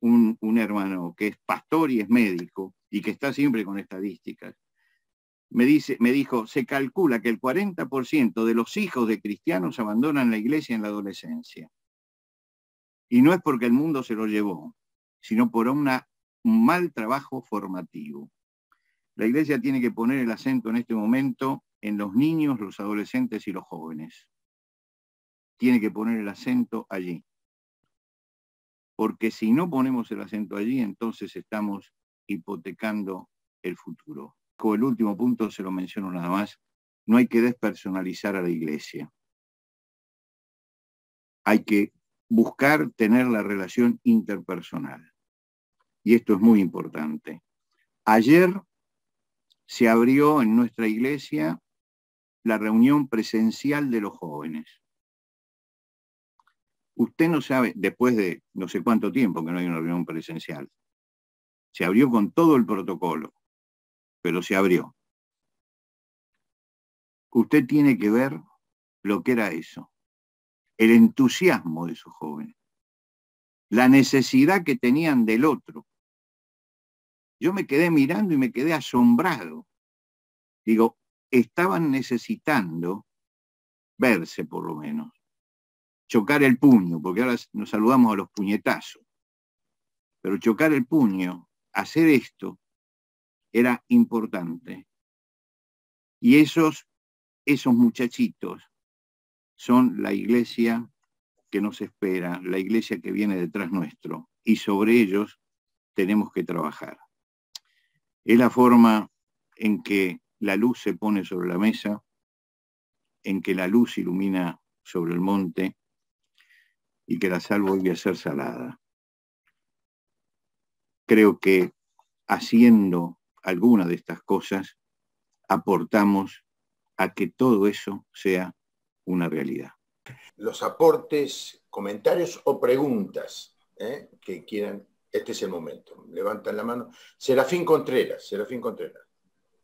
un hermano que es pastor y es médico y que está siempre con estadísticas, me dijo, se calcula que el 40% de los hijos de cristianos abandonan la iglesia en la adolescencia. Y no es porque el mundo se lo llevó, sino por un mal trabajo formativo. La iglesia tiene que poner el acento en este momento en los niños, los adolescentes y los jóvenes. Tiene que poner el acento allí. Porque si no ponemos el acento allí, entonces estamos hipotecando el futuro. Como el último punto se lo menciono nada más, no hay que despersonalizar a la iglesia. Hay que buscar tener la relación interpersonal. Y esto es muy importante. Ayer se abrió en nuestra iglesia la reunión presencial de los jóvenes. Usted no sabe, después de no sé cuánto tiempo que no hay una reunión presencial, se abrió con todo el protocolo, pero se abrió. Usted tiene que ver lo que era eso, el entusiasmo de esos jóvenes, la necesidad que tenían del otro. Yo me quedé mirando y me quedé asombrado. Digo, estaban necesitando verse por lo menos, chocar el puño, porque ahora nos saludamos a los puñetazos, pero chocar el puño, hacer esto, era importante. Y esos muchachitos son la iglesia que nos espera, la iglesia que viene detrás nuestro, y sobre ellos tenemos que trabajar. Es la forma en que la luz se pone sobre la mesa, en que la luz ilumina sobre el monte y que la sal vuelve a ser salada. creo que haciendo alguna de estas cosas aportamos a que todo eso sea una realidad. Los aportes, comentarios o preguntas que quieran, este es el momento. Levantan la mano. Serafín Contreras, Serafín Contreras.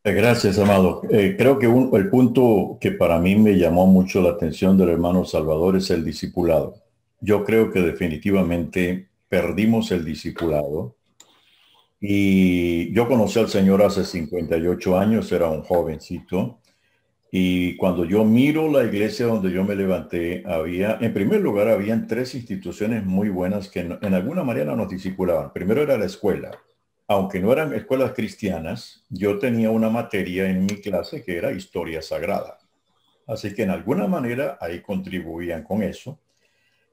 Gracias, Amado. Creo que el punto que para mí me llamó mucho la atención del hermano Salvador es el discipulado. Yo creo que definitivamente perdimos el discipulado. Y yo conocí al Señor hace 58 años, era un jovencito. Y cuando yo miro la iglesia donde yo me levanté, en primer lugar, habían tres instituciones muy buenas que en alguna manera nos discipulaban. Primero era la escuela. Aunque no eran escuelas cristianas, yo tenía una materia en mi clase que era historia sagrada. Así que en alguna manera ahí contribuían con eso.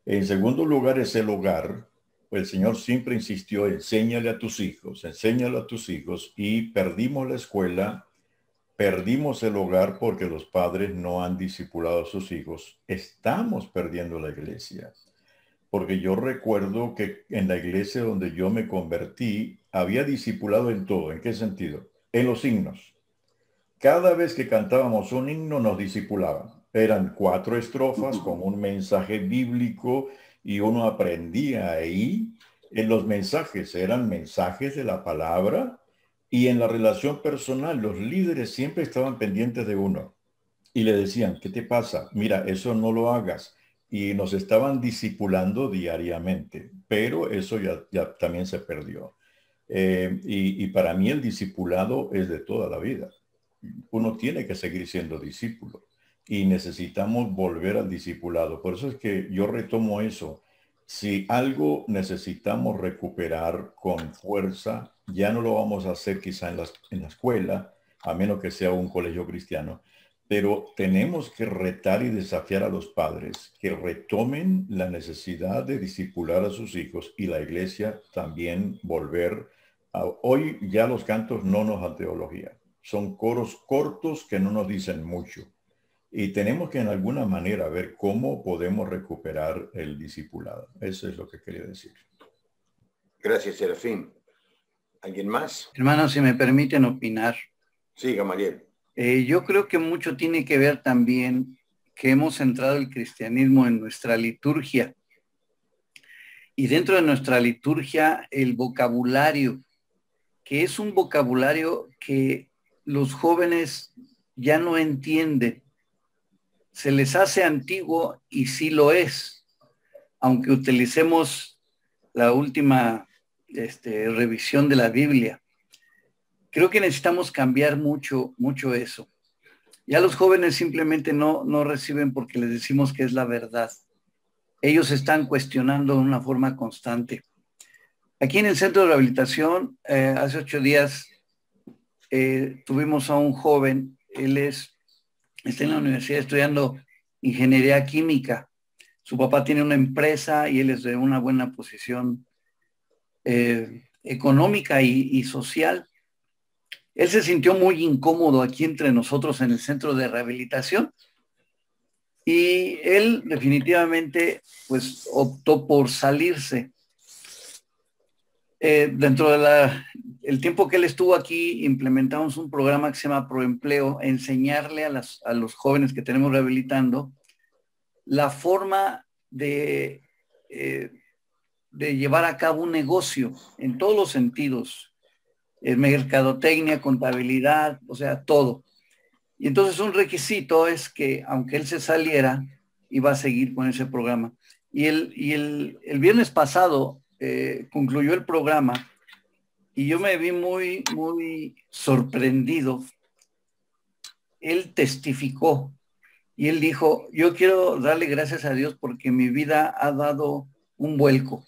En segundo lugar es el hogar. El Señor siempre insistió, enséñale a tus hijos, enséñale a tus hijos. Y perdimos la escuela, perdimos el hogar porque los padres no han discipulado a sus hijos. Estamos perdiendo la iglesia. Porque yo recuerdo que en la iglesia donde yo me convertí, había discipulado en todo. ¿En qué sentido? En los himnos. Cada vez que cantábamos un himno nos discipulaban. Eran 4 estrofas con un mensaje bíblico y uno aprendía ahí. En los mensajes eran mensajes de la palabra y en la relación personal los líderes siempre estaban pendientes de uno y le decían, ¿qué te pasa? Mira, eso no lo hagas. Y nos estaban discipulando diariamente, pero eso ya también se perdió. Y para mí el discipulado es de toda la vida. Uno tiene que seguir siendo discípulo y necesitamos volver al discipulado. Por eso es que yo retomo eso. Si algo necesitamos recuperar con fuerza, ya no lo vamos a hacer quizá en la escuela, a menos que sea un colegio cristiano. Pero tenemos que retar y desafiar a los padres que retomen la necesidad de discipular a sus hijos y la iglesia también volver a... Hoy ya los cantos no nos dan teología. Son coros cortos que no nos dicen mucho. Y tenemos que en alguna manera ver cómo podemos recuperar el discipulado. Eso es lo que quería decir. Gracias, Serafín. ¿Alguien más? Hermanos, si me permiten opinar. Sí, Gamaliel. Yo creo que mucho tiene que ver también que hemos centrado el cristianismo en nuestra liturgia. Y dentro de nuestra liturgia, el vocabulario, que es un vocabulario que los jóvenes ya no entienden. Se les hace antiguo y sí lo es, aunque utilicemos la última revisión de la Biblia. Creo que necesitamos cambiar mucho eso. Ya los jóvenes simplemente no reciben porque les decimos que es la verdad. Ellos están cuestionando de una forma constante. Aquí en el centro de rehabilitación, hace 8 días, tuvimos a un joven. Él está en la universidad estudiando ingeniería química. Su papá tiene una empresa y él es de una buena posición económica y social. Él se sintió muy incómodo aquí entre nosotros en el centro de rehabilitación y él definitivamente pues optó por salirse. Dentro de el tiempo que él estuvo aquí, implementamos un programa que se llama Proempleo, enseñarle a los jóvenes que tenemos rehabilitando la forma de llevar a cabo un negocio en todos los sentidos. Mercadotecnia, contabilidad, o sea, todo. Y entonces un requisito es que, aunque él se saliera, iba a seguir con ese programa. Y el viernes pasado concluyó el programa y yo me vi muy, muy sorprendido. Él testificó y él dijo, yo quiero darle gracias a Dios porque mi vida ha dado un vuelco.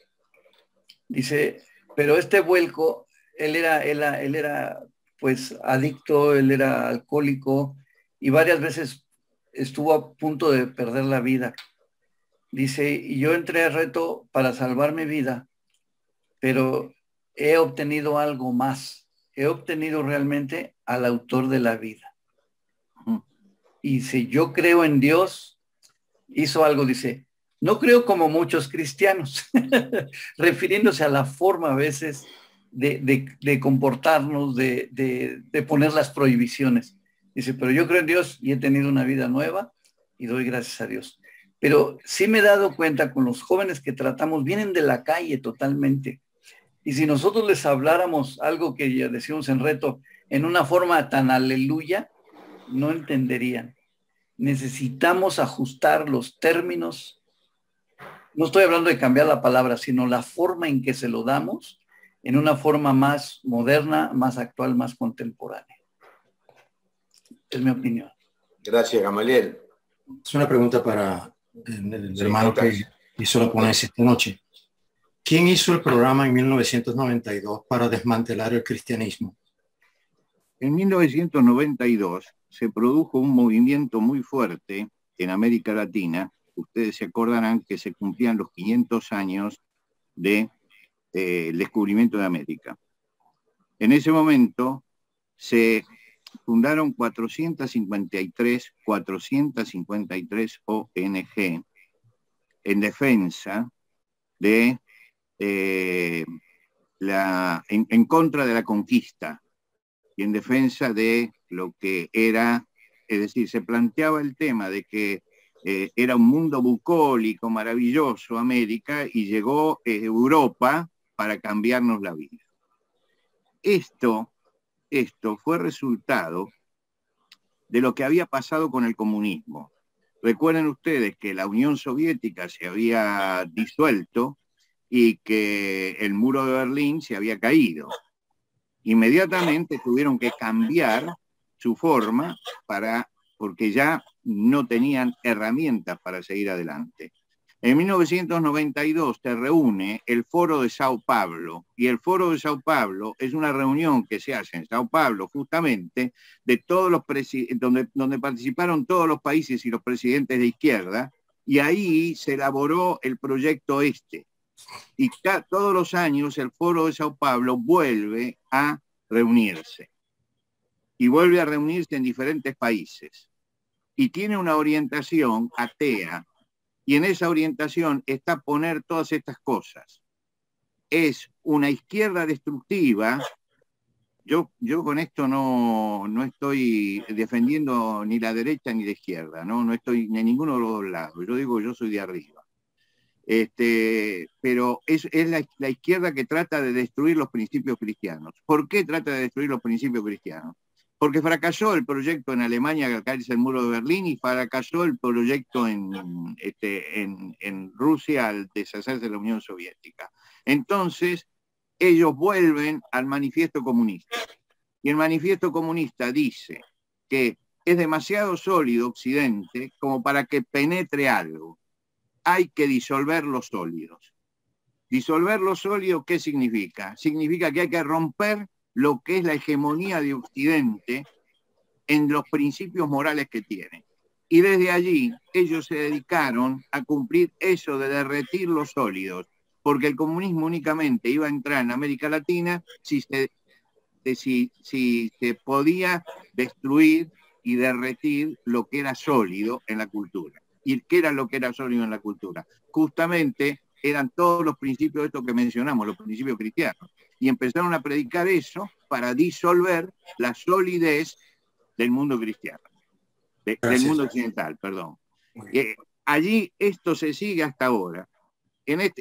Dice, pero este vuelco... Él era pues adicto, él era alcohólico y varias veces estuvo a punto de perder la vida. Dice, y yo entré a reto para salvar mi vida, pero he obtenido algo más. He obtenido realmente al autor de la vida. Y si yo creo en Dios, hizo algo, dice, no creo como muchos cristianos, refiriéndose a la forma a veces de comportarnos, de poner las prohibiciones. Dice, pero yo creo en Dios y he tenido una vida nueva y doy gracias a Dios. Pero sí me he dado cuenta con los jóvenes que tratamos, vienen de la calle totalmente. Y si nosotros les habláramos algo que ya decimos en Reto, en una forma tan aleluya, no entenderían. Necesitamos ajustar los términos. No estoy hablando de cambiar la palabra, sino la forma en que se lo damos, en una forma más moderna, más actual, más contemporánea. Es mi opinión. Gracias, Gamaliel. Es una pregunta para el hermano que hizo la ponencia esta noche. ¿Quién hizo el programa en 1992 para desmantelar el cristianismo? En 1992 se produjo un movimiento muy fuerte en América Latina. Ustedes se acordarán que se cumplían los 500 años del descubrimiento de América. En ese momento se fundaron 453 ONG en defensa de en contra de la conquista y en defensa de lo que era, es decir, se planteaba el tema de que era un mundo bucólico, maravilloso, América, y llegó Europa para cambiarnos la vida. Esto fue resultado de lo que había pasado con el comunismo. Recuerden ustedes que la Unión Soviética se había disuelto y que el muro de Berlín se había caído. Inmediatamente tuvieron que cambiar su forma porque ya no tenían herramientas para seguir adelante. En 1992 se reúne el Foro de Sao Paulo, y el Foro de Sao Paulo es una reunión que se hace en Sao Paulo justamente de todos los donde participaron todos los países y los presidentes de izquierda, y ahí se elaboró el proyecto este. Y todos los años el Foro de Sao Paulo vuelve a reunirse, y vuelve a reunirse en diferentes países, y tiene una orientación atea. Y en esa orientación está poner todas estas cosas. Es una izquierda destructiva. Yo con esto no estoy defendiendo ni la derecha ni la izquierda, no estoy en ninguno de los dos lados. Yo digo, yo soy de arriba. Pero es la izquierda que trata de destruir los principios cristianos. ¿Por qué trata de destruir los principios cristianos? Porque fracasó el proyecto en Alemania al caerse el muro de Berlín, y fracasó el proyecto en Rusia al deshacerse de la Unión Soviética. Entonces, ellos vuelven al manifiesto comunista. Y el manifiesto comunista dice que es demasiado sólido Occidente como para que penetre algo. Hay que disolver los sólidos. ¿Disolver los sólidos qué significa? Significa que hay que romper lo que es la hegemonía de Occidente en los principios morales que tiene. Y desde allí ellos se dedicaron a cumplir eso de derretir los sólidos, porque el comunismo únicamente iba a entrar en América Latina si se podía destruir y derretir lo que era sólido en la cultura. ¿Y qué era lo que era sólido en la cultura? Justamente eran todos los principios estos que mencionamos, los principios cristianos. Y empezaron a predicar eso para disolver la solidez del mundo cristiano, del mundo occidental, perdón. Allí esto se sigue hasta ahora.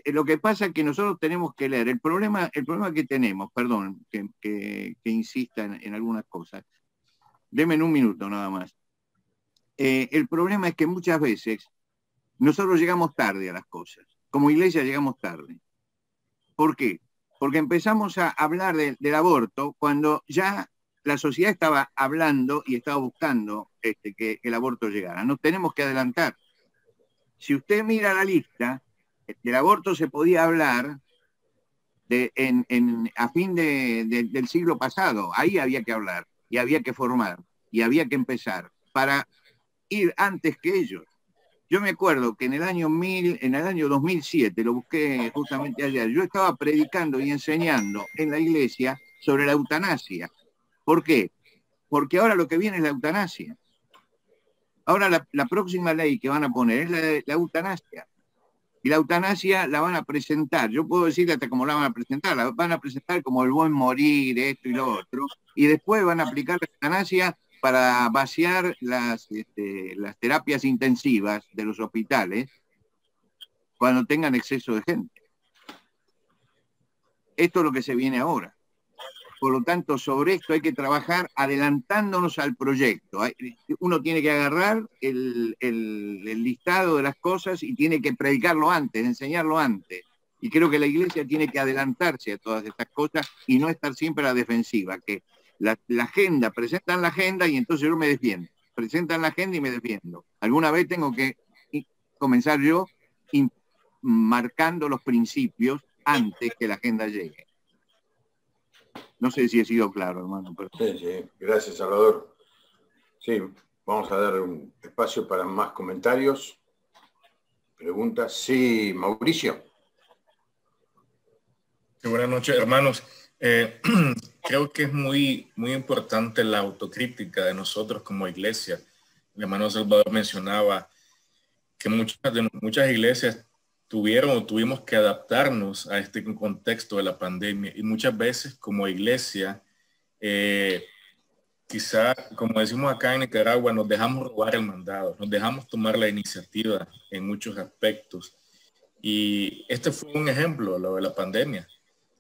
Lo que pasa es que nosotros tenemos que leer. El problema que tenemos, perdón, que insista en algunas cosas. Denme un minuto nada más. El problema es que muchas veces nosotros llegamos tarde a las cosas. Como iglesia llegamos tarde. ¿Por qué? Porque empezamos a hablar del aborto cuando ya la sociedad estaba hablando y estaba buscando que el aborto llegara. Nos tenemos que adelantar. Si usted mira la lista, del aborto se podía hablar a fin del siglo pasado. Ahí había que hablar, y había que formar, y había que empezar para ir antes que ellos. Yo me acuerdo que en el año 2007, lo busqué justamente ayer, yo estaba predicando y enseñando en la iglesia sobre la eutanasia. ¿Por qué? Porque ahora lo que viene es la eutanasia. Ahora la próxima ley que van a poner es la eutanasia. Y la eutanasia la van a presentar, yo puedo decir hasta cómo la van a presentar, la van a presentar como el buen morir, esto y lo otro, y después van a aplicar la eutanasia para vaciar las terapias intensivas de los hospitales cuando tengan exceso de gente. Esto es lo que se viene ahora. Por lo tanto, sobre esto hay que trabajar adelantándonos al proyecto. Uno tiene que agarrar el listado de las cosas y tiene que predicarlo antes, enseñarlo antes. Y creo que la Iglesia tiene que adelantarse a todas estas cosas y no estar siempre a la defensiva, que la agenda, presentan la agenda y entonces yo me defiendo. Presentan la agenda y me defiendo. Alguna vez tengo que comenzar yo marcando los principios antes que la agenda llegue. No sé si he sido claro, hermano. Pero... Sí. Gracias, Salvador. Sí, vamos a dar un espacio para más comentarios, preguntas. Sí, Mauricio. Sí, buenas noches, hermanos. Creo que es muy importante la autocrítica de nosotros como iglesia. El hermano Salvador mencionaba que muchas iglesias tuvimos que adaptarnos a este contexto de la pandemia, y muchas veces como iglesia, quizá, como decimos acá en Nicaragua, nos dejamos robar el mandado, nos dejamos tomar la iniciativa en muchos aspectos. Y este fue un ejemplo, lo de la pandemia.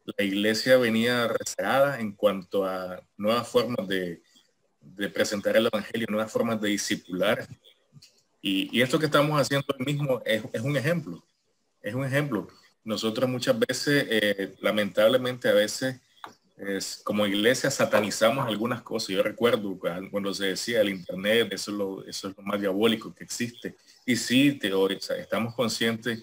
La iglesia venía rezagada en cuanto a nuevas formas de presentar el evangelio, nuevas formas de discipular. Y esto que estamos haciendo hoy mismo es un ejemplo. Es un ejemplo. Nosotros muchas veces, lamentablemente, a veces, como iglesia satanizamos algunas cosas. Yo recuerdo cuando se decía el internet, eso es lo más diabólico que existe. Y sí, estamos conscientes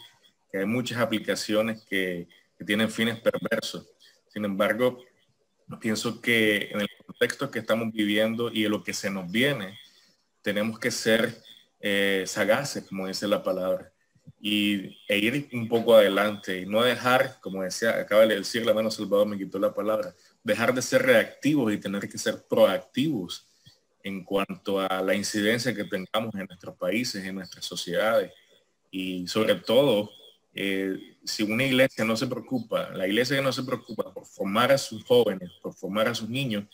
que hay muchas aplicaciones que tienen fines perversos. Sin embargo, pienso que en el contexto que estamos viviendo y en lo que se nos viene, tenemos que ser sagaces, como dice la palabra, e ir un poco adelante y no dejar, como decía, acaba de decir la hermana Salvador, me quitó la palabra, dejar de ser reactivos y tener que ser proactivos en cuanto a la incidencia que tengamos en nuestros países, en nuestras sociedades. Y sobre todo, si una iglesia no se preocupa, la iglesia que no se preocupa por formar a sus jóvenes, por formar a sus niños,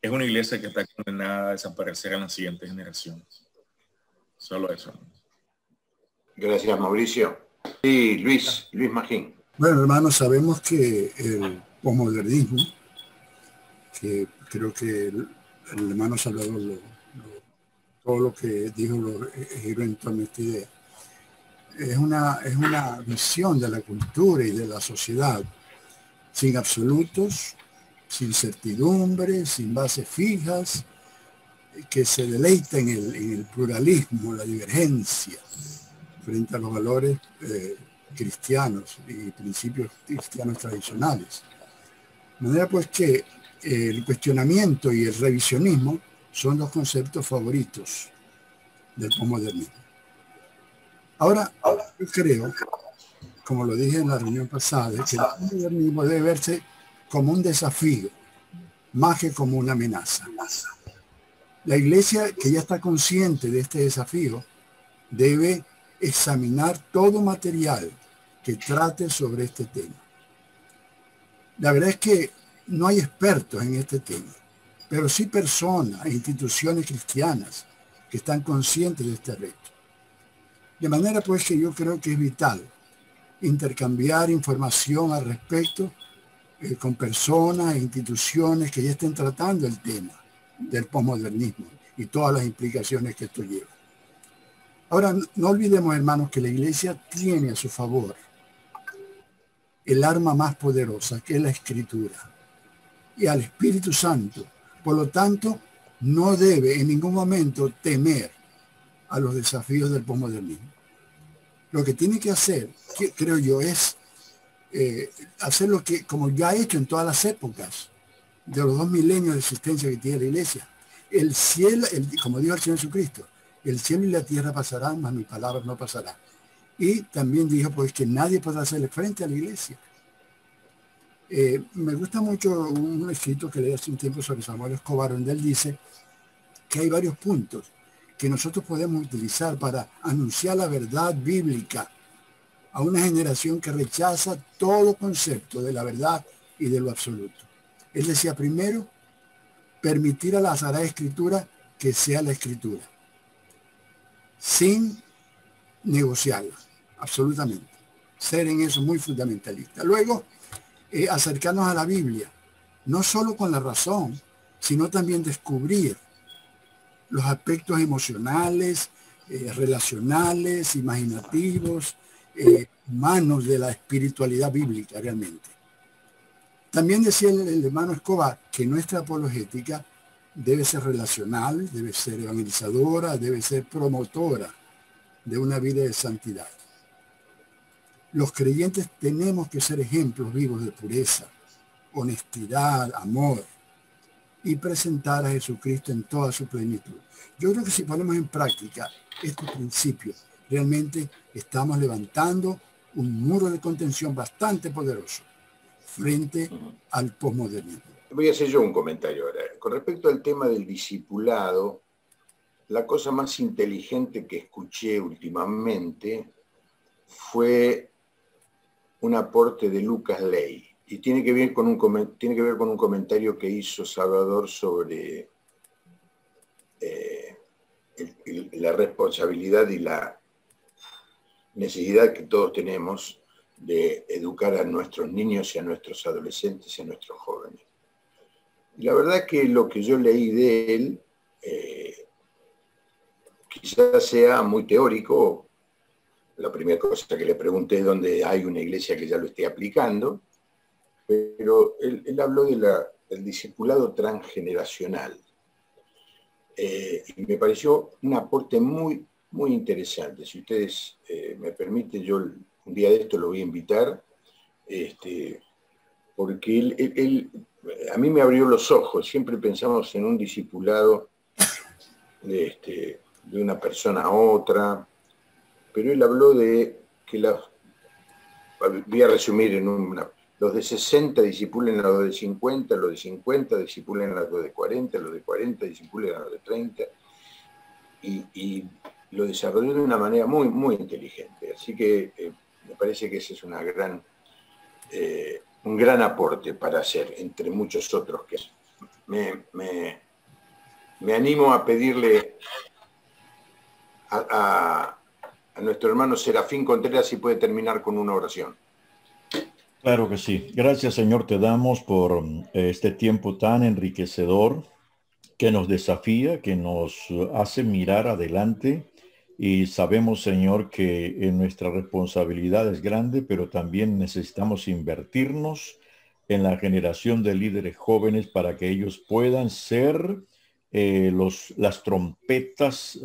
es una iglesia que está condenada a desaparecer en las siguientes generaciones. Solo eso. Gracias, Mauricio. Sí, Luis Magín. Bueno, hermanos, sabemos que el posmodernismo, que creo que el hermano Salvador todo lo que dijo lo giró en torno a esta idea, es una visión de la cultura y de la sociedad sin absolutos, sin certidumbre, sin bases fijas, que se deleita en el pluralismo, la divergencia frente a los valores cristianos y principios cristianos tradicionales. De manera pues que el cuestionamiento y el revisionismo son los conceptos favoritos del posmodernismo. Ahora, yo creo, como lo dije en la reunión pasada, que el posmodernismo debe verse como un desafío, más que como una amenaza. La Iglesia, que ya está consciente de este desafío, debe examinar todo material que trate sobre este tema. La verdad es que no hay expertos en este tema, pero sí personas e instituciones cristianas que están conscientes de este reto. De manera pues que yo creo que es vital intercambiar información al respecto con personas e instituciones que ya estén tratando el tema del posmodernismo y todas las implicaciones que esto lleva. Ahora, no olvidemos, hermanos, que la Iglesia tiene a su favor el arma más poderosa, que es la Escritura, y al Espíritu Santo. Por lo tanto, no debe en ningún momento temer a los desafíos del posmodernismo. Lo que tiene que hacer, creo yo, es hacer lo que, como ya ha hecho en todas las épocas de los 2 milenios de existencia que tiene la Iglesia. El cielo, como dijo el Señor Jesucristo, el cielo y la tierra pasarán, mas mi palabra no pasará. Y también dijo pues que nadie podrá hacerle frente a la Iglesia. Me gusta mucho un escrito que leí hace un tiempo sobre Samuel Escobar, donde él dice que hay varios puntos que nosotros podemos utilizar para anunciar la verdad bíblica a una generación que rechaza todo concepto de la verdad y de lo absoluto. Él decía primero, permitir a la Sagrada Escritura que sea la Escritura, sin negociarla, absolutamente. Ser en eso muy fundamentalista. Luego, acercarnos a la Biblia, no solo con la razón, sino también descubrir los aspectos emocionales, relacionales, imaginativos, humanos de la espiritualidad bíblica realmente. También decía el hermano Escobar que nuestra apologética debe ser relacional, debe ser evangelizadora, debe ser promotora de una vida de santidad. Los creyentes tenemos que ser ejemplos vivos de pureza, honestidad, amor, y presentar a Jesucristo en toda su plenitud. Yo creo que si ponemos en práctica estos principios, realmente estamos levantando un muro de contención bastante poderoso frente al posmodernismo. Voy a hacer yo un comentario ahora. Con respecto al tema del discipulado, la cosa más inteligente que escuché últimamente fue un aporte de Lucas Ley. Y tiene que ver con un comentario que hizo Salvador sobre la responsabilidad y la necesidad que todos tenemos de educar a nuestros niños y a nuestros adolescentes y a nuestros jóvenes. Y la verdad que lo que yo leí de él quizás sea muy teórico. La primera cosa que le pregunté es dónde hay una iglesia que ya lo esté aplicando, pero él habló del discipulado transgeneracional. Y me pareció un aporte muy, muy interesante. Si ustedes me permiten, yo un día de esto lo voy a invitar, porque él a mí me abrió los ojos. Siempre pensamos en un discipulado de una persona a otra, pero él habló de que voy a resumir en los de 60 discipulen a los de 50, los de 50 discipulen a los de 40, los de 40 discipulen a los de 30, y lo desarrolló de una manera muy, muy inteligente. Así que me parece que ese es un gran aporte para hacer, entre muchos otros que me animo a pedirle a nuestro hermano Serafín Contreras si puede terminar con una oración. Claro que sí. Gracias, Señor, te damos por este tiempo tan enriquecedor que nos desafía, que nos hace mirar adelante. Y sabemos, Señor, que nuestra responsabilidad es grande, pero también necesitamos invertirnos en la generación de líderes jóvenes para que ellos puedan ser las trompetas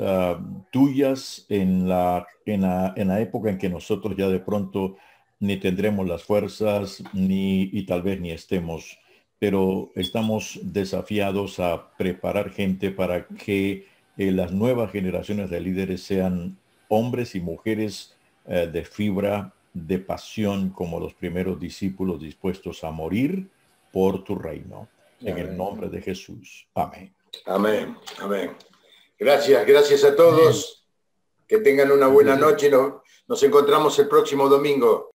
tuyas en la época en que nosotros ya de pronto ni tendremos las fuerzas y tal vez ni estemos, pero estamos desafiados a preparar gente para que las nuevas generaciones de líderes sean hombres y mujeres de fibra, de pasión, como los primeros discípulos dispuestos a morir por tu reino. En el nombre de Jesús. Amén. Amén, amén. Gracias a todos. Que tengan una buena noche. Nos encontramos el próximo domingo.